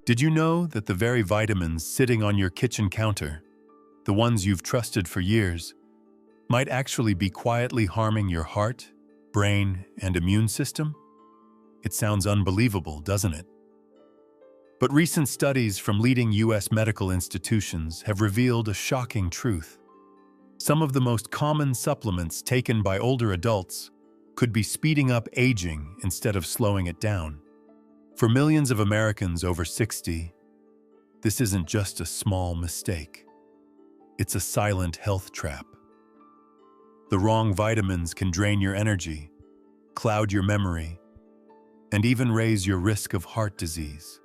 Did you know that the very vitamins sitting on your kitchen counter, the ones you've trusted for years, might actually be quietly harming your heart, brain, and immune system? It sounds unbelievable, doesn't it? But recent studies from leading U.S. medical institutions have revealed a shocking truth. Some of the most common supplements taken by older adults could be speeding up aging instead of slowing it down. For millions of Americans over 60, this isn't just a small mistake. It's a silent health trap. The wrong vitamins can drain your energy, cloud your memory, and even raise your risk of heart disease.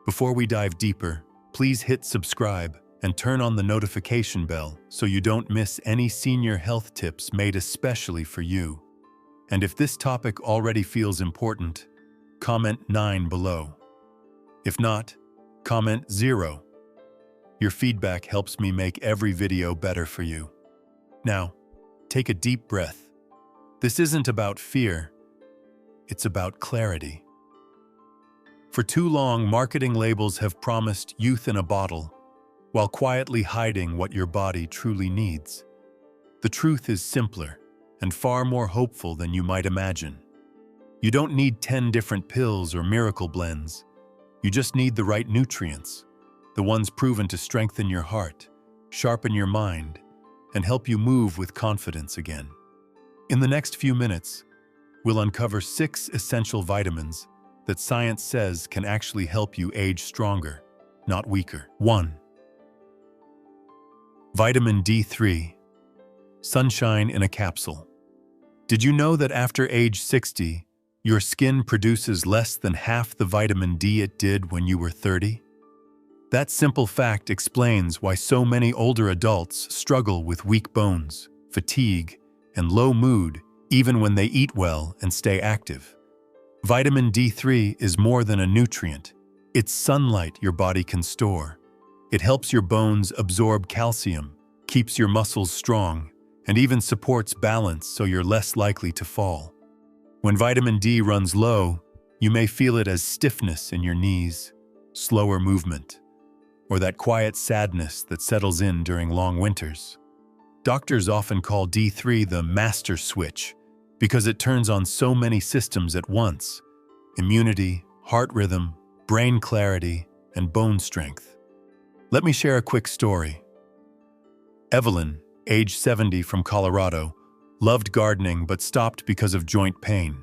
Before we dive deeper, please hit subscribe and turn on the notification bell so you don't miss any senior health tips made especially for you. And if this topic already feels important, comment 9 below. If not, comment 0. Your feedback helps me make every video better for you. Now, take a deep breath. This isn't about fear, it's about clarity. For too long, marketing labels have promised youth in a bottle, while quietly hiding what your body truly needs. The truth is simpler and far more hopeful than you might imagine. You don't need 10 different pills or miracle blends. You just need the right nutrients, the ones proven to strengthen your heart, sharpen your mind, and help you move with confidence again. In the next few minutes, we'll uncover 6 essential vitamins that science says can actually help you age stronger, not weaker. 1. Vitamin D3. Sunshine in a capsule. Did you know that after age 60, your skin produces less than half the vitamin D it did when you were 30? That simple fact explains why so many older adults struggle with weak bones, fatigue, and low mood even when they eat well and stay active. Vitamin D3 is more than a nutrient. It's sunlight your body can store. It helps your bones absorb calcium, keeps your muscles strong, and even supports balance so you're less likely to fall. When vitamin D runs low, you may feel it as stiffness in your knees, slower movement, or that quiet sadness that settles in during long winters. Doctors often call D3 the master switch because it turns on so many systems at once: immunity, heart rhythm, brain clarity, and bone strength. Let me share a quick story. Evelyn, age 70 from Colorado, loved gardening but stopped because of joint pain.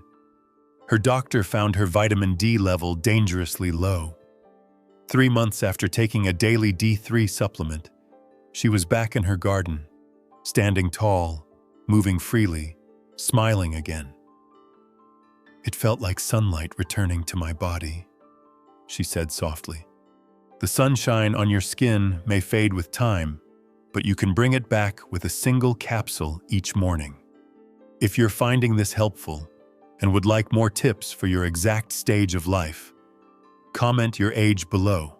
Her doctor found her vitamin D level dangerously low. 3 months after taking a daily D3 supplement, she was back in her garden, standing tall, moving freely, smiling again. "It felt like sunlight returning to my body," she said softly. The sunshine on your skin may fade with time, but you can bring it back with a single capsule each morning. If you're finding this helpful and would like more tips for your exact stage of life, comment your age below.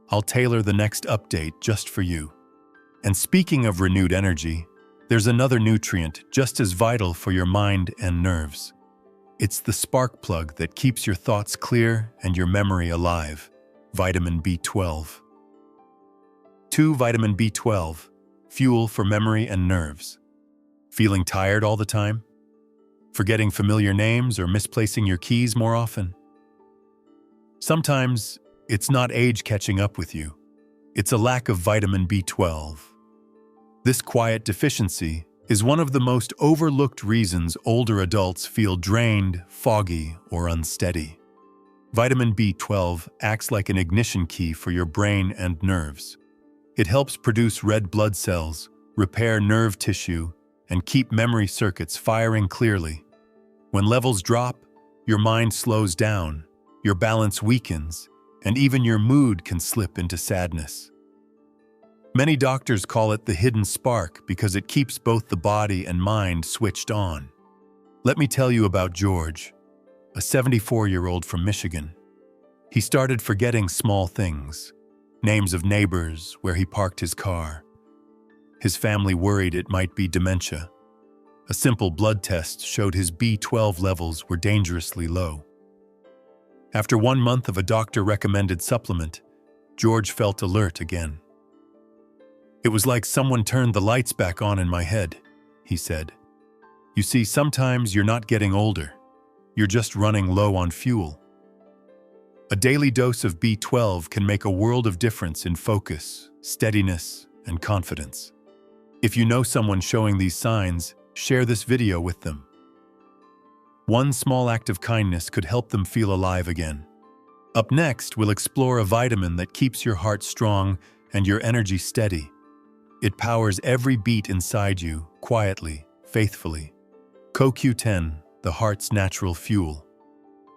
I'll tailor the next update just for you. And speaking of renewed energy, there's another nutrient just as vital for your mind and nerves. It's the spark plug that keeps your thoughts clear and your memory alive: vitamin B12. 2. Vitamin B12, fuel for memory and nerves. Feeling tired all the time? Forgetting familiar names or misplacing your keys more often? Sometimes it's not age catching up with you. It's a lack of vitamin B12. This quiet deficiency is one of the most overlooked reasons older adults feel drained, foggy, or unsteady. Vitamin B12 acts like an ignition key for your brain and nerves. It helps produce red blood cells, repair nerve tissue, and keep memory circuits firing clearly. When levels drop, your mind slows down, your balance weakens, and even your mood can slip into sadness. Many doctors call it the hidden spark because it keeps both the body and mind switched on. Let me tell you about George, a 74-year-old from Michigan. He started forgetting small things: names of neighbors, where he parked his car. His family worried it might be dementia. A simple blood test showed his B12 levels were dangerously low. After 1 month of a doctor-recommended supplement, George felt alert again. "It was like someone turned the lights back on in my head," he said. "You see, sometimes you're not getting older. You're just running low on fuel. A daily dose of B12 can make a world of difference in focus, steadiness, and confidence. If you know someone showing these signs, share this video with them. One small act of kindness could help them feel alive again." Up next, we'll explore a vitamin that keeps your heart strong and your energy steady. It powers every beat inside you, quietly, faithfully. CoQ10, the heart's natural fuel.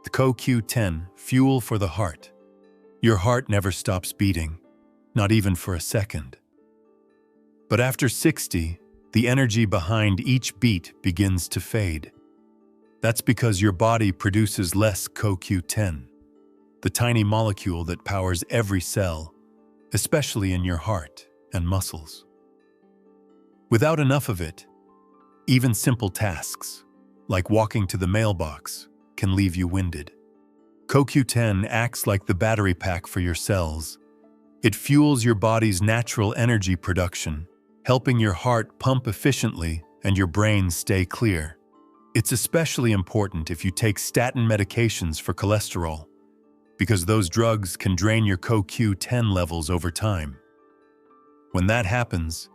The CoQ10, fuel for the heart. Your heart never stops beating, not even for a second. But after 60, the energy behind each beat begins to fade. That's because your body produces less CoQ10, the tiny molecule that powers every cell, especially in your heart and muscles. Without enough of it, even simple tasks, like walking to the mailbox, can leave you winded. CoQ10 acts like the battery pack for your cells. It fuels your body's natural energy production, helping your heart pump efficiently and your brain stay clear. It's especially important if you take statin medications for cholesterol, because those drugs can drain your CoQ10 levels over time. When that happens,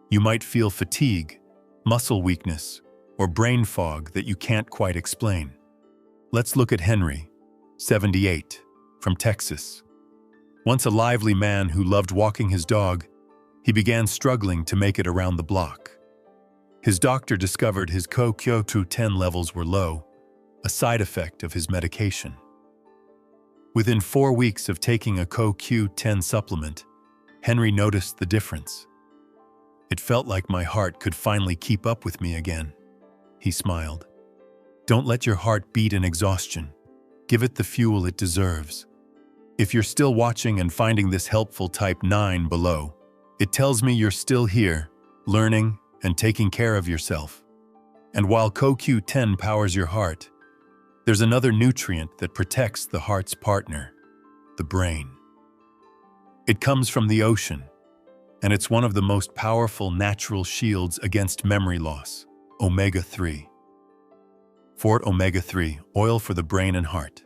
you might feel fatigue, muscle weakness, or brain fog that you can't quite explain. Let's look at Henry, 78, from Texas. Once a lively man who loved walking his dog, he began struggling to make it around the block. His doctor discovered his CoQ10 levels were low, a side effect of his medication. Within 4 weeks of taking a CoQ10 supplement, Henry noticed the difference. "It felt like my heart could finally keep up with me again," he smiled. Don't let your heart beat in exhaustion. Give it the fuel it deserves. If you're still watching and finding this helpful, type 9 below. It tells me you're still here, learning, and taking care of yourself. And while CoQ10 powers your heart, there's another nutrient that protects the heart's partner, the brain. It comes from the ocean, and it's one of the most powerful natural shields against memory loss, omega-3. For omega-3, oil for the brain and heart.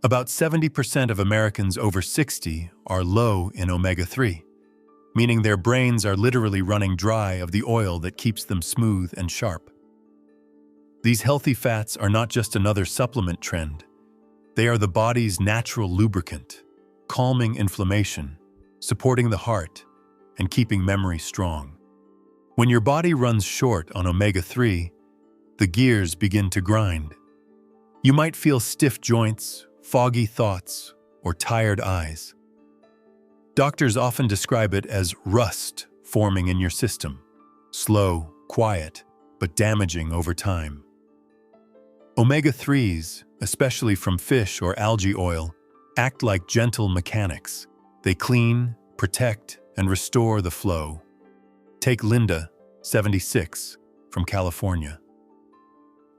About 70% of Americans over 60 are low in omega-3. Meaning their brains are literally running dry of the oil that keeps them smooth and sharp. These healthy fats are not just another supplement trend. They are the body's natural lubricant, calming inflammation, supporting the heart, and keeping memory strong. When your body runs short on omega-3, the gears begin to grind. You might feel stiff joints, foggy thoughts, or tired eyes. Doctors often describe it as rust forming in your system, slow, quiet, but damaging over time. Omega-3s, especially from fish or algae oil, act like gentle mechanics. They clean, protect, and restore the flow. Take Linda, 76, from California.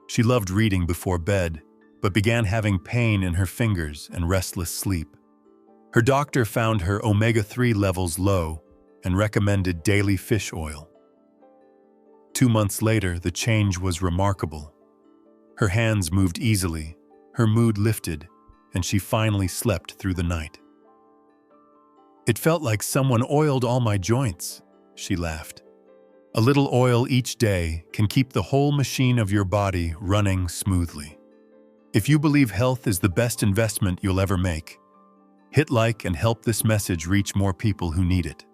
She loved reading before bed, but began having pain in her fingers and restless sleep. Her doctor found her omega-3 levels low and recommended daily fish oil. 2 months later, the change was remarkable. Her hands moved easily, her mood lifted, and she finally slept through the night. "It felt like someone oiled all my joints," she laughed. A little oil each day can keep the whole machine of your body running smoothly. If you believe health is the best investment you'll ever make, hit like and help this message reach more people who need it.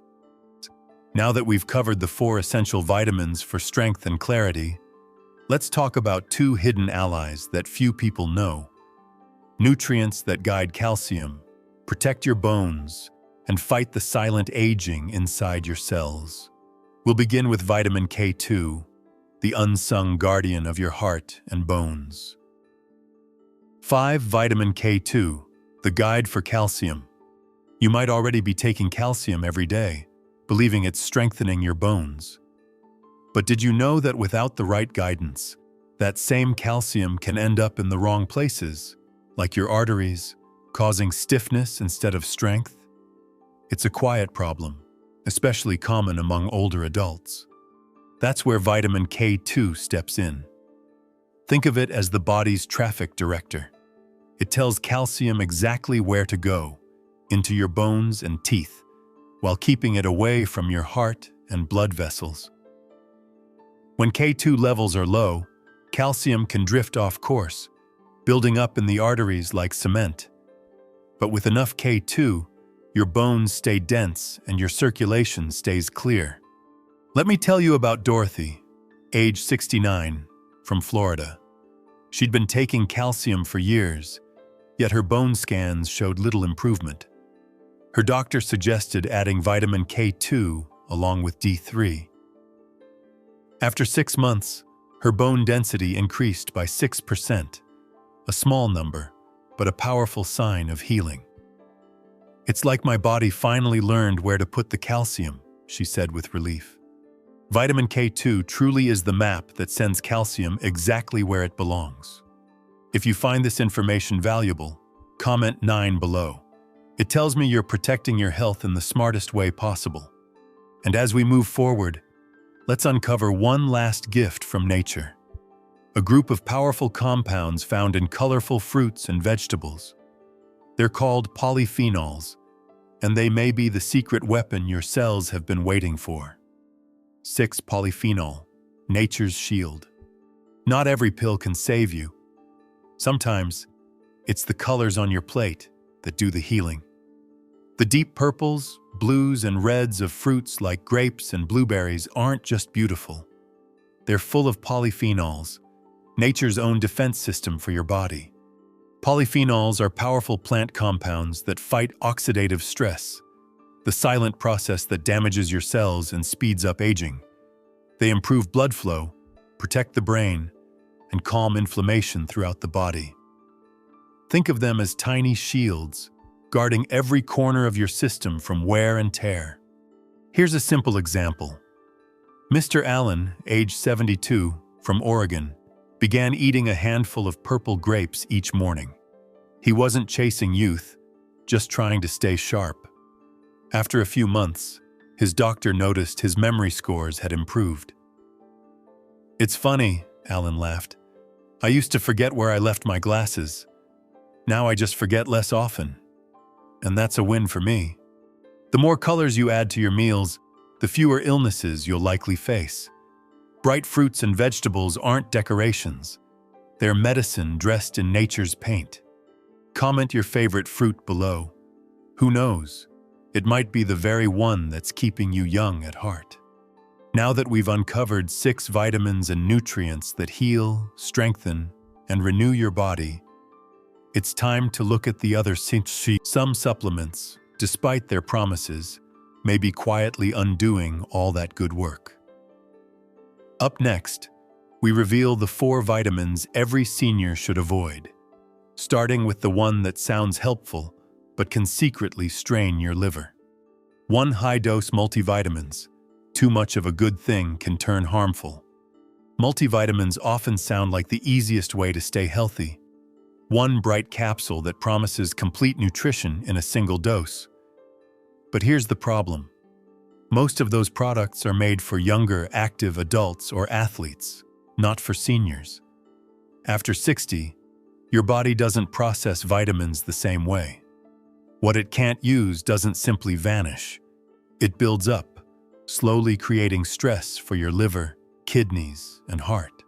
Now that we've covered the 4 essential vitamins for strength and clarity, let's talk about 2 hidden allies that few people know. Nutrients that guide calcium, protect your bones, and fight the silent aging inside your cells. We'll begin with vitamin K2, the unsung guardian of your heart and bones. 5. Vitamin K2, the guide for calcium. You might already be taking calcium every day, believing it's strengthening your bones. But did you know that without the right guidance, that same calcium can end up in the wrong places, like your arteries, causing stiffness instead of strength. It's a quiet problem, especially common among older adults. That's where vitamin K2 steps in. Think of it as the body's traffic director. It tells calcium exactly where to go, into your bones and teeth, while keeping it away from your heart and blood vessels. When K2 levels are low, calcium can drift off course, building up in the arteries like cement. But with enough K2, your bones stay dense and your circulation stays clear. Let me tell you about Dorothy, age 69, from Florida. She'd been taking calcium for years, yet her bone scans showed little improvement. Her doctor suggested adding vitamin K2 along with D3. After 6 months, her bone density increased by 6%, a small number, but a powerful sign of healing. "It's like my body finally learned where to put the calcium," she said with relief. Vitamin K2 truly is the map that sends calcium exactly where it belongs. If you find this information valuable, comment 9 below. It tells me you're protecting your health in the smartest way possible. And as we move forward, let's uncover one last gift from nature. A group of powerful compounds found in colorful fruits and vegetables. They're called polyphenols, and they may be the secret weapon your cells have been waiting for. 6-polyphenol, nature's shield. Not every pill can save you. Sometimes, it's the colors on your plate that do the healing. The deep purples, blues, and reds of fruits like grapes and blueberries aren't just beautiful. They're full of polyphenols, nature's own defense system for your body. Polyphenols are powerful plant compounds that fight oxidative stress, the silent process that damages your cells and speeds up aging. They improve blood flow, protect the brain, and calm inflammation throughout the body. Think of them as tiny shields, guarding every corner of your system from wear and tear. Here's a simple example. Mr. Allen, age 72, from Oregon, began eating a handful of purple grapes each morning. He wasn't chasing youth, just trying to stay sharp. After a few months, his doctor noticed his memory scores had improved. "It's funny," Allen laughed. "I used to forget where I left my glasses. Now I just forget less often. And that's a win for me." The more colors you add to your meals, the fewer illnesses you'll likely face. Bright fruits and vegetables aren't decorations. They're medicine dressed in nature's paint. Comment your favorite fruit below. Who knows? It might be the very one that's keeping you young at heart. Now that we've uncovered 6 vitamins and nutrients that heal, strengthen, and renew your body, it's time to look at the other Some supplements, despite their promises, may be quietly undoing all that good work. Up next, we reveal the 4 vitamins every senior should avoid, starting with the one that sounds helpful but can secretly strain your liver. 1 high-dose multivitamins. Too much of a good thing can turn harmful. Multivitamins often sound like the easiest way to stay healthy. One bright capsule that promises complete nutrition in a single dose. But here's the problem. Most of those products are made for younger, active adults or athletes, not for seniors. After 60, your body doesn't process vitamins the same way. What it can't use doesn't simply vanish. It builds up, slowly creating stress for your liver, kidneys, and heart.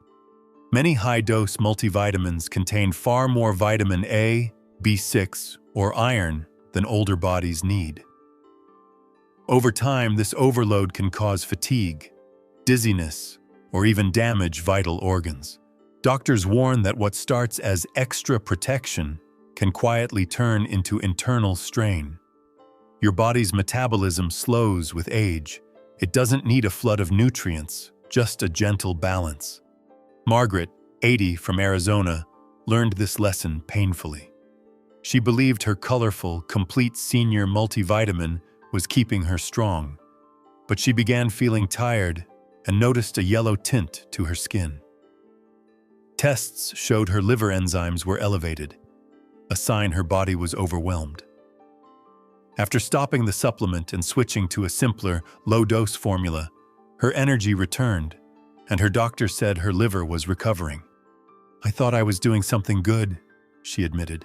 Many high-dose multivitamins contain far more vitamin A, B6, or iron than older bodies need. Over time, this overload can cause fatigue, dizziness, or even damage vital organs. Doctors warn that what starts as extra protection can quietly turn into internal strain. Your body's metabolism slows with age. It doesn't need a flood of nutrients, just a gentle balance. Margaret, 80, from Arizona, learned this lesson painfully. She believed her colorful, complete senior multivitamin was keeping her strong, but she began feeling tired and noticed a yellow tint to her skin. Tests showed her liver enzymes were elevated. a sign her body was overwhelmed. After stopping the supplement and switching to a simpler, low-dose formula, her energy returned, and her doctor said her liver was recovering. "I thought I was doing something good," she admitted,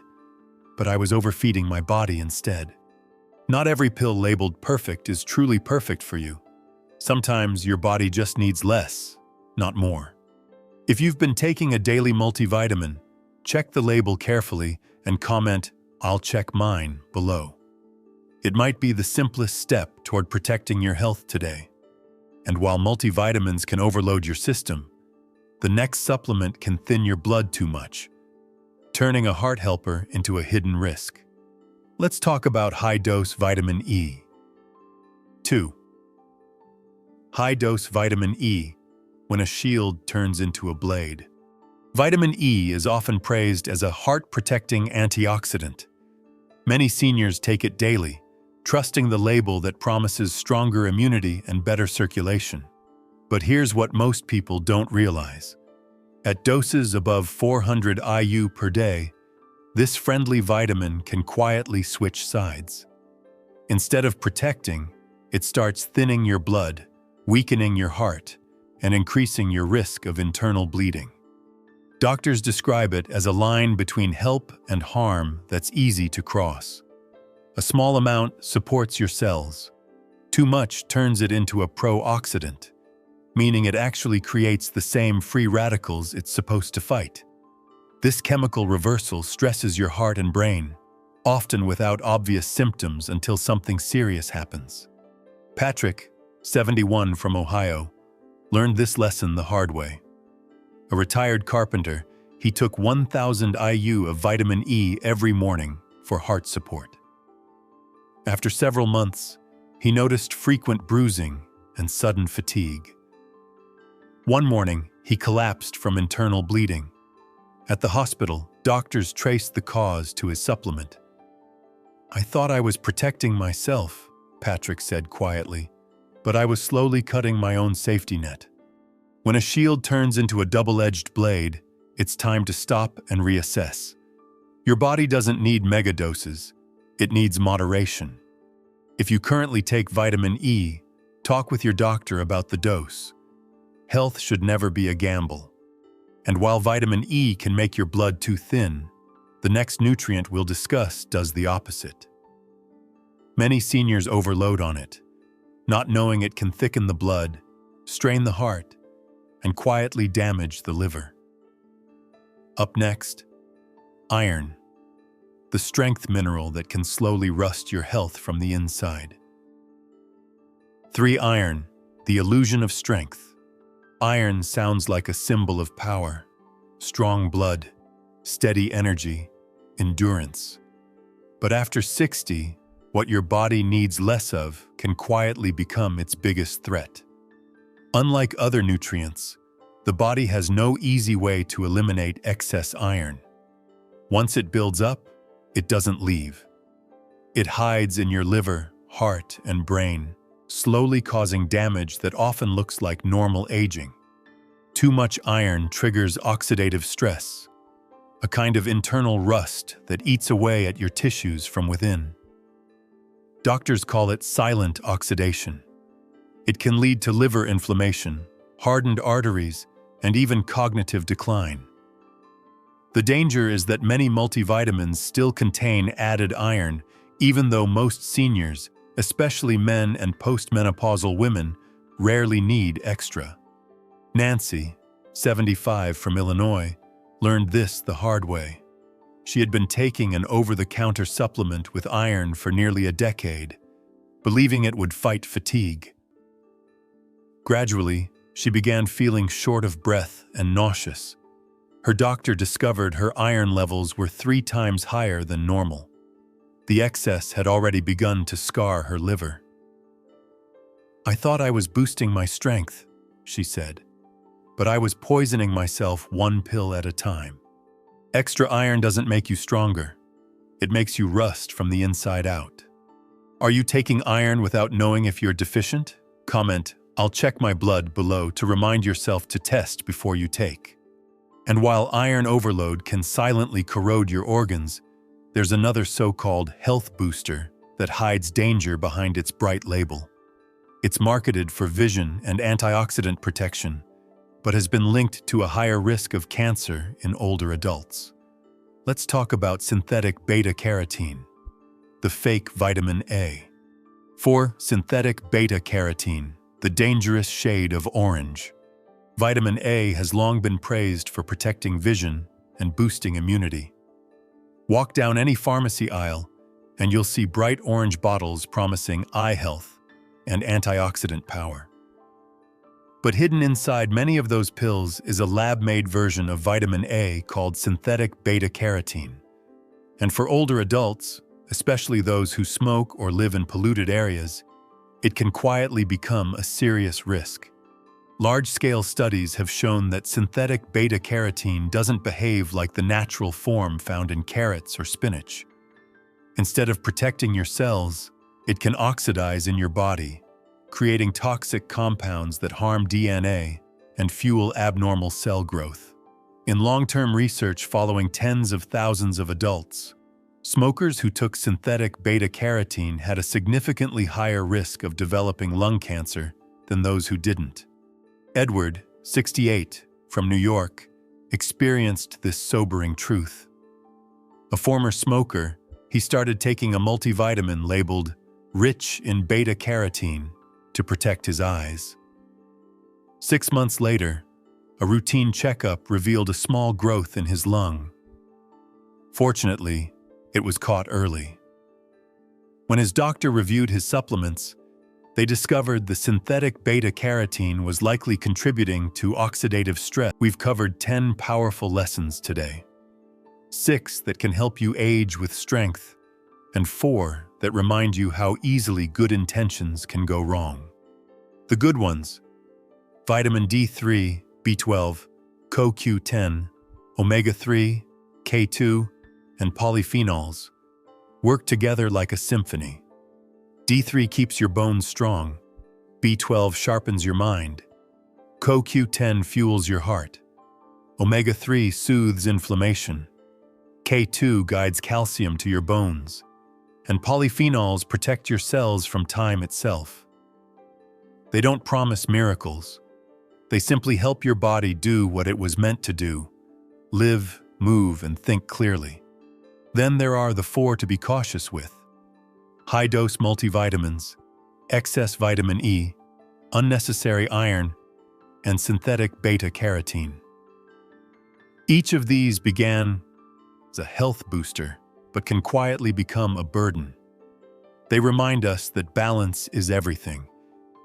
"but I was overfeeding my body instead." Not every pill labeled perfect is truly perfect for you. Sometimes your body just needs less, not more. If you've been taking a daily multivitamin, check the label carefully and comment, "I'll check mine," below. It might be the simplest step toward protecting your health today. And while multivitamins can overload your system, the next supplement can thin your blood too much, turning a heart helper into a hidden risk. Let's talk about high-dose vitamin E. 2. High-dose vitamin E, when a shield turns into a blade. Vitamin E is often praised as a heart-protecting antioxidant. Many seniors take it daily, trusting the label that promises stronger immunity and better circulation. But here's what most people don't realize. At doses above 400 IU per day, this friendly vitamin can quietly switch sides. Instead of protecting, it starts thinning your blood, weakening your heart, and increasing your risk of internal bleeding. Doctors describe it as a line between help and harm that's easy to cross. A small amount supports your cells. Too much turns it into a pro-oxidant, meaning it actually creates the same free radicals it's supposed to fight. This chemical reversal stresses your heart and brain, often without obvious symptoms until something serious happens. Patrick, 71 from Ohio, learned this lesson the hard way. A retired carpenter, he took 1,000 IU of vitamin E every morning for heart support. After several months, he noticed frequent bruising and sudden fatigue. One morning, he collapsed from internal bleeding. At the hospital, doctors traced the cause to his supplement. "I thought I was protecting myself," Patrick said quietly, "but I was slowly cutting my own safety net." When a shield turns into a double-edged blade, it's time to stop and reassess. Your body doesn't need megadoses, it needs moderation. If you currently take vitamin E, talk with your doctor about the dose. Health should never be a gamble. And while vitamin E can make your blood too thin, the next nutrient we'll discuss does the opposite. Many seniors overload on it, not knowing it can thicken the blood, strain the heart, and quietly damage the liver. Up next, iron, the strength mineral that can slowly rust your health from the inside. 3. Iron, the illusion of strength. Iron sounds like a symbol of power, strong blood, steady energy, endurance. But after 60, what your body needs less of can quietly become its biggest threat. Unlike other nutrients, the body has no easy way to eliminate excess iron. Once it builds up, it doesn't leave. It hides in your liver, heart, and brain, slowly causing damage that often looks like normal aging. Too much iron triggers oxidative stress, a kind of internal rust that eats away at your tissues from within. Doctors call it silent oxidation. It can lead to liver inflammation, hardened arteries, and even cognitive decline. The danger is that many multivitamins still contain added iron, even though most seniors, especially men and postmenopausal women, rarely need extra. Nancy, 75 from Illinois, learned this the hard way. She had been taking an over-the-counter supplement with iron for nearly a decade, believing it would fight fatigue. Gradually, she began feeling short of breath and nauseous. Her doctor discovered her iron levels were 3 times higher than normal. The excess had already begun to scar her liver. "I thought I was boosting my strength," she said, "but I was poisoning myself one pill at a time." Extra iron doesn't make you stronger. It makes you rust from the inside out. Are you taking iron without knowing if you're deficient? Comment, "I'll check my blood," below to remind yourself to test before you take. And while iron overload can silently corrode your organs, There's another so-called health booster that hides danger behind its bright label. It's marketed for vision and antioxidant protection, but has been linked to a higher risk of cancer in older adults. Let's talk about synthetic beta-carotene, the fake vitamin A. For synthetic beta-carotene, the dangerous shade of orange. Vitamin A has long been praised for protecting vision and boosting immunity. Walk down any pharmacy aisle, and you'll see bright orange bottles promising eye health and antioxidant power. But hidden inside many of those pills is a lab-made version of vitamin A called synthetic beta-carotene. And for older adults, especially those who smoke or live in polluted areas, it can quietly become a serious risk. Large-scale studies have shown that synthetic beta-carotene doesn't behave like the natural form found in carrots or spinach. Instead of protecting your cells, it can oxidize in your body, creating toxic compounds that harm DNA and fuel abnormal cell growth. In long-term research following tens of thousands of adults, smokers who took synthetic beta-carotene had a significantly higher risk of developing lung cancer than those who didn't. Edward, 68, from New York, experienced this sobering truth. A former smoker, he started taking a multivitamin labeled rich in beta-carotene to protect his eyes. 6 months later, a routine checkup revealed a small growth in his lung. Fortunately, it was caught early. When his doctor reviewed his supplements, they discovered the synthetic beta-carotene was likely contributing to oxidative stress. We've covered 10 powerful lessons today. 6 that can help you age with strength, and 4 that remind you how easily good intentions can go wrong. The good ones: vitamin D3, B12, CoQ10, omega-3, K2, and polyphenols work together like a symphony. D3 keeps your bones strong, B12 sharpens your mind, CoQ10 fuels your heart, omega-3 soothes inflammation, K2 guides calcium to your bones, and polyphenols protect your cells from time itself. They don't promise miracles. They simply help your body do what it was meant to do: live, move, and think clearly. Then there are the 4 to be cautious with: high-dose multivitamins, excess vitamin E, unnecessary iron, and synthetic beta-carotene. Each of these began as a health booster, but can quietly become a burden. They remind us that balance is everything,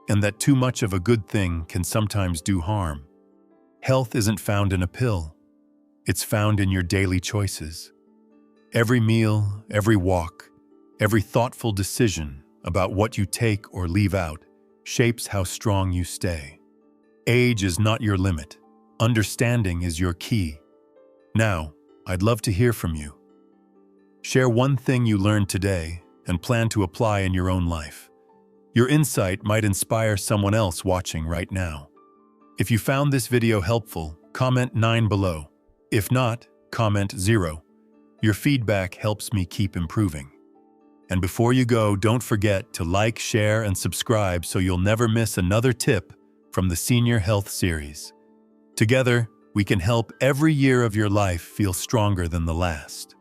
and that too much of a good thing can sometimes do harm. Health isn't found in a pill. It's found in your daily choices. Every meal, every walk, every thoughtful decision about what you take or leave out shapes how strong you stay. Age is not your limit. Understanding is your key. Now, I'd love to hear from you. Share one thing you learned today and plan to apply in your own life. Your insight might inspire someone else watching right now. If you found this video helpful, comment 9 below. If not, comment 0. Your feedback helps me keep improving. And before you go, don't forget to like, share, and subscribe so you'll never miss another tip from the Senior Health Series. Together, we can help every year of your life feel stronger than the last.